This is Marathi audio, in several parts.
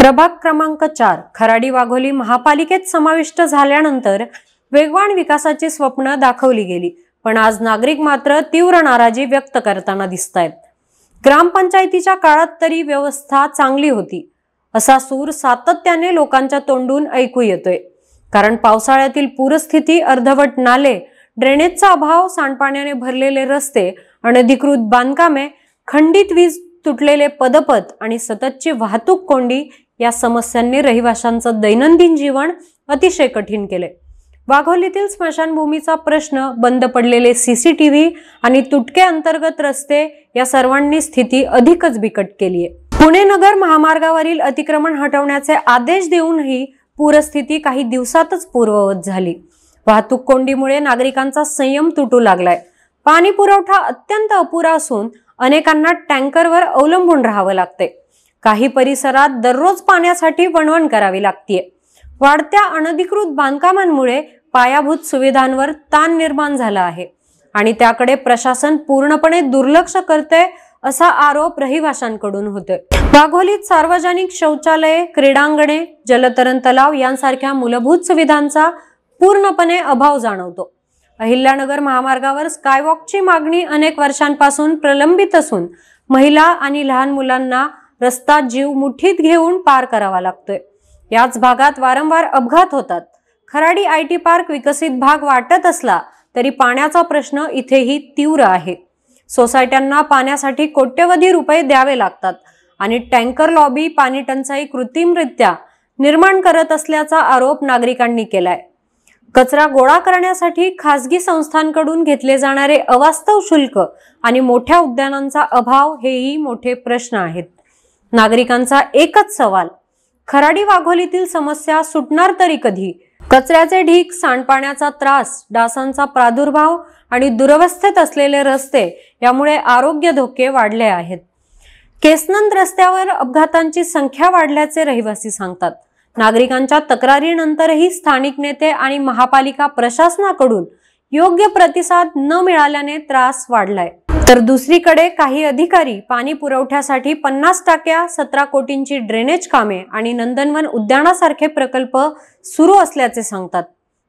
प्रभाग क्रमांक 4 खराडी वाघोली महापालिकेत समाविष्ट झाल्यानंतर वेगवान विकासाची स्वप्न दाखवली गेली, पण आज नागरिक मात्र तीव्र नाराजी व्यक्त करताना दिसतायत। ग्रामपंचायतीच्या काळात तरी व्यवस्था चांगली होती असा सूर सातत्याने लोकांच्या तोंडून ऐकू येतोय। कारण पावसाळ्यातील पूरस्थिती, अर्धवट नाले, ड्रेनेजचा अभाव, सांडपाण्याने भरलेले रस्ते, अनधिकृत बांधकामे, खंडित वीज, तुटलेले पदपथ आणि सततची वाहतूक कोंडी या समस्यांनी रहिवाशांचं दैनंदिन जीवन अतिशय कठीण केले। वाघोलीतील स्मशानभूमीचा प्रश्न, बंद पडलेले सीसीटीव्ही आणि तुटके अंतर्गत रस्ते या सर्वांनी स्थिती अधिकच बिकट केली आहे। पुणे नगर महामार्गावरील अतिक्रमण हटवण्याचे आदेश देऊनही पूरस्थिती काही दिवसातच पूर्ववत झाली। वाहतूक कोंडीमुळे नागरिकांचा संयम तुटू लागलाय। पाणी पुरवठा अत्यंत अपुरा असून अनेकांना टँकरवर अवलंबून राहावं लागते। काही परिसरात दररोज पाण्यासाठी वणवण करावी लागते। वाढत्या अनधिकृत बांधकामांमुळे पायाभूत सुविधांवर ताण निर्माण झाला आहे आणि त्याकडे प्रशासन पूर्णपणे दुर्लक्ष करते असा आरोप रहिवाशांकडून होतोय। वाघोलीत सार्वजनिक शौचालये, क्रीडांगणे, जलतरण तलाव यांसारख्या मूलभूत सुविधांचा पूर्णपणे अभाव जाणवतो। अहिल्यानगर महामार्गावर स्कायवॉकची मागणी अनेक वर्षांपासून प्रलंबित असून महिला आणि लहान मुलांना रस्ता जीव मुठीत घेऊन पार करावा लागतोय। याच भागात वारंवार अपघात होतात। खराडी आयटी पार्क विकसित भाग वाटत असला तरी पाण्याचा प्रश्न इथेही तीव्र आहे। सोसायट्यांना पाण्यासाठी कोट्यवधी रुपये द्यावे लागतात आणि टँकर लॉबी पाणी टंचाई कृत्रिमरित्या निर्माण करत असल्याचा आरोप नागरिकांनी केलाय। कचरा गोळा करण्यासाठी खासगी संस्थांकडून घेतले जाणारे अवास्तव शुल्क आणि मोठ्या उद्यानांचा अभाव हेही मोठे प्रश्न आहेत। नागरिकांचा एकच सवाल, खराडी वाघोलीतील समस्या सुटणार तरी कधी? कचऱ्याचे ढीग, सांडपाण्याचा त्रास, डासांचा प्रादुर्भाव आणि दुरवस्थेत असलेले रस्ते यामुळे आरोग्य धोके वाढले आहेत। केसनंद रस्त्यावर अपघातांची संख्या वाढल्याचे रहिवासी सांगतात। नागरिकांच्या तक्रारीनंतरही स्थानिक नेते आणि महापालिका प्रशासनाकडून योग्य प्रतिसाद न मिळाल्याने त्रास वाढलाय। तर दुसरीकडे काही अधिकारी पाणी पुरवठ्यासाठी 50% 17 कोटींची ड्रेनेज कामे आणि नंदनवन उद्यानासारखे प्रकल्प सुरू असल्याचे सांगतात।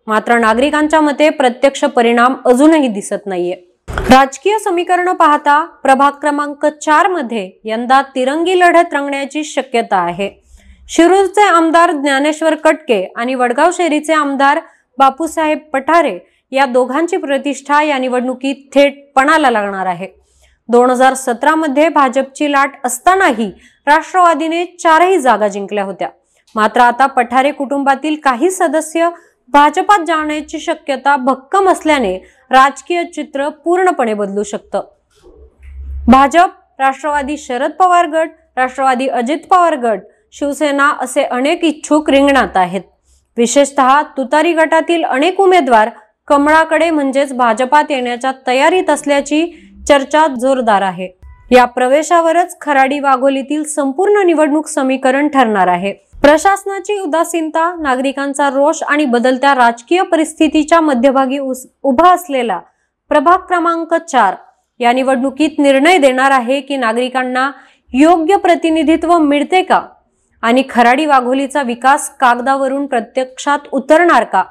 मात्र नागरिकांच्या मते प्रत्यक्ष परिणाम अजूनही दिसत नाहीये। राजकीय समीकरण पाहता प्रभाग क्रमांक 4 मध्ये यंदा तिरंगी लढत रंगण्याची शक्यता आहे। शिरूरचे आमदार ज्ञानेश्वर कटके आणि वडगाव शेरीचे आमदार बापूसाहेब पठारे या दोघांची प्रतिष्ठा या निवडणुकीत थेट पणाला लागणार आहे। 2017 मध्ये भाजपची लाट असतानाही राष्ट्रवादीने 4ही जागा जिंकल्या होत्या। मात्र आता पठारे कुटुंबातील काही सदस्य भाजपात जाण्याची शक्यता भक्कम असल्याने राजकीय चित्र पूर्णपणे बदलू शकतं। भाजप, राष्ट्रवादी शरद पवार गट, राष्ट्रवादी अजित पवार गट, शिवसेना असे अनेक इच्छुक रिंगणात आहेत। विशेषतः तुतारी गटातील अनेक उमेदवार कमळाकडे म्हणजेच भाजपात येण्याच्या तयारीत असल्याची चर्चा जोरदार आहे। या प्रवेशावरच खराडी वाघोलीतील संपूर्ण निवडणूक समीकरण ठरणार आहे। प्रशासनाची उदासीनता, नागरिकांचा रोष आणि बदलत्या राजकीय परिस्थितीच्या मध्यभागी उभा असलेला प्रभाग क्रमांक 4 या निवडणुकीत निर्णय देणार आहे की नागरिकांना योग्य प्रतिनिधित्व मिळते का आणि खराडी वाघोलीचा विकास कागदावरून प्रत्यक्षात उतरणार का।